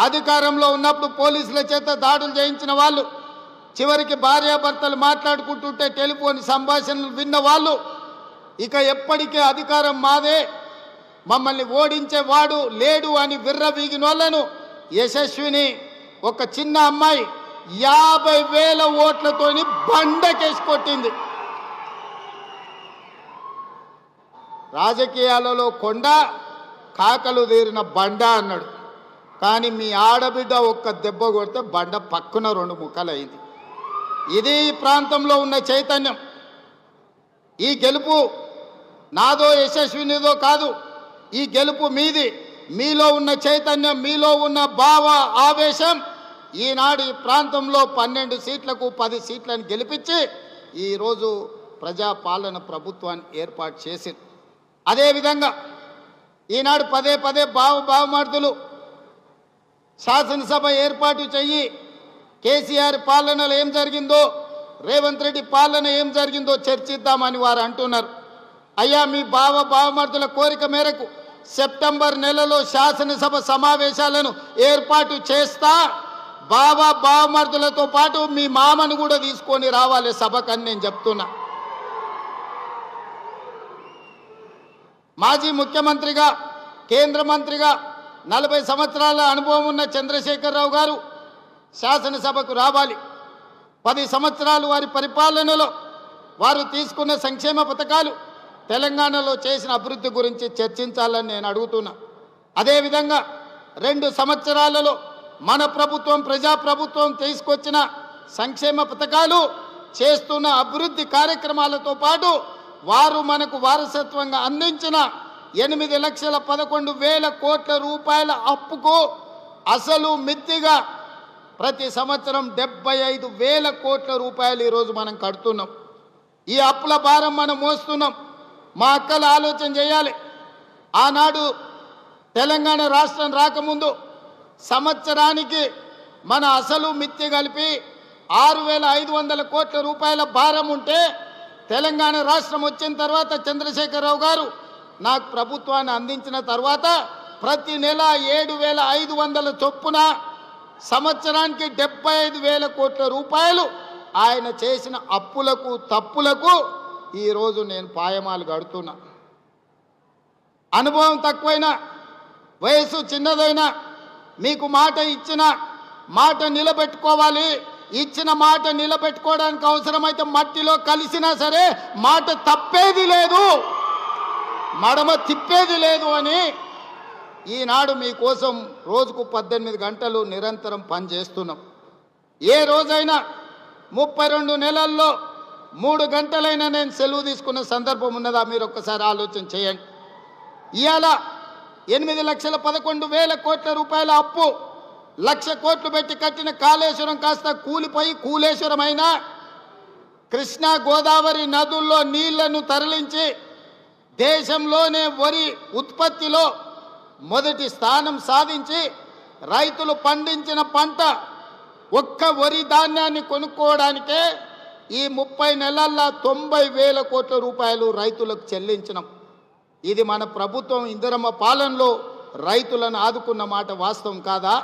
అధికారంలో ఉన్నప్పుడు పోలీసుల చేత దాడులు చేయించిన వాళ్ళు, చివరికి భార్యాభర్తలు మాట్లాడుకుంటుంటే టెలిఫోన్ సంభాషణలు విన్న వాళ్ళు, ఇక ఎప్పటికీ అధికారం మాదే, మమ్మల్ని ఓడించేవాడు లేడు అని విర్రవీగిన వాళ్ళను యశస్విని ఒక చిన్న అమ్మాయి 50,000 ఓట్లతోని బండకేసి కొట్టింది. రాజకీయాలలో కొండ, కాకలు తీరిన బండ అన్నాడు. కానీ మీ ఆడబిడ్డ ఒక్క దెబ్బ కొడితే బండ పక్కన 2 ముక్కలు అయింది. ఇది ఈ ప్రాంతంలో ఉన్న చైతన్యం. ఈ గెలుపు నాదో యశస్వినిదో కాదు, ఈ గెలుపు మీది. మీలో ఉన్న చైతన్యం, మీలో ఉన్న భావ ఆవేశం ఈనాడు ఈ ప్రాంతంలో 12 సీట్లకు 10 సీట్లను గెలిపించి ఈరోజు ప్రజాపాలన ప్రభుత్వాన్ని ఏర్పాటు చేసింది. అదేవిధంగా ఈనాడు పదే పదే భావమర్దులు శాసనసభ ఏర్పాటు చెయ్యి, కేసీఆర్ పాలనలో ఏం జరిగిందో, రేవంత్ రెడ్డి పాలన ఏం జరిగిందో చర్చిద్దామని వారు అంటున్నారు. అయ్యా, మీ భావమర్దుల కోరిక మేరకు సెప్టెంబర్ నెలలో శాసనసభ సమావేశాలను ఏర్పాటు చేస్తా. భావమర్దులతో పాటు మీ మామను కూడా తీసుకొని రావాలి సభకని నేను చెప్తున్నా. మాజీ ముఖ్యమంత్రిగా, కేంద్ర మంత్రిగా 40 సంవత్సరాల అనుభవం ఉన్న చంద్రశేఖరరావు గారు శాసనసభకు రావాలి. 10 సంవత్సరాలు వారి పరిపాలనలో వారు తీసుకున్న సంక్షేమ పథకాలు, తెలంగాణలో చేసిన అభివృద్ధి గురించి చర్చించాలని నేను అడుగుతున్నా. అదేవిధంగా 2 సంవత్సరాలలో మన ప్రభుత్వం, ప్రజాప్రభుత్వం తీసుకొచ్చిన సంక్షేమ పథకాలు, చేస్తున్న అభివృద్ధి కార్యక్రమాలతో పాటు వారు మనకు వారసత్వంగా అందించిన 8,11,000 కోట్ల రూపాయల అప్పుకు అసలు మిత్తిగా ప్రతి సంవత్సరం 75,000 కోట్ల రూపాయలు ఈరోజు మనం కడుతున్నాం. ఈ అప్పుల భారం మనం మోస్తున్నాం. మా అక్కలు ఆలోచన చేయాలి. ఆనాడు తెలంగాణ రాష్ట్రం రాకముందు సంవత్సరానికి మన అసలు మిత్తి కలిపి 6,500 కోట్ల రూపాయల భారం ఉంటే, తెలంగాణ రాష్ట్రం వచ్చిన తర్వాత చంద్రశేఖరరావు గారు నాకు ప్రభుత్వాన్ని అందించిన తర్వాత ప్రతి నెల 7,500 చొప్పున సంవత్సరానికి 75,000 కోట్ల రూపాయలు ఆయన చేసిన అప్పులకు, తప్పులకు ఈరోజు నేను పాయమాలు కడుతున్నా. అనుభవం తక్కువైనా, వయసు చిన్నదైనా, మీకు మాట ఇచ్చిన మాట నిలబెట్టుకోవాలి. ఇచ్చిన మాట నిలబెట్టుకోవడానికి అవసరమైతే మట్టిలో కలిసినా సరే మాట తప్పేది లేదు, మడమ తిప్పేది లేదు అని ఈనాడు మీకోసం రోజుకు 18 గంటలు నిరంతరం పనిచేస్తున్నాం. ఏ రోజైనా 32 నెలల్లో 3 గంటలైనా నేను సెలవు తీసుకున్న సందర్భం ఉన్నదా? మీరు ఒక్కసారి ఆలోచన చేయండి. ఇవాళ 8,11,000 కోట్ల రూపాయల అప్పు, 1,00,000 కోట్లు పెట్టి కట్టిన కాళేశ్వరం కాస్త కూలిపోయి కూలేశ్వరమైన కృష్ణా గోదావరి నదుల్లో నీళ్లను తరలించి దేశంలోనే వరి ఉత్పత్తిలో మొదటి స్థానం సాధించి రైతులు పండించిన పంట ఒక్క వరి ధాన్యాన్ని కొనుక్కోవడానికే ఈ 30 నెలల్లో 90,000 కోట్ల రూపాయలు రైతులకు చెల్లించినాం. ఇది మన ప్రభుత్వం ఇందిరమ్మ పాలనలో రైతులను ఆదుకున్న మాట వాస్తవం కాదా?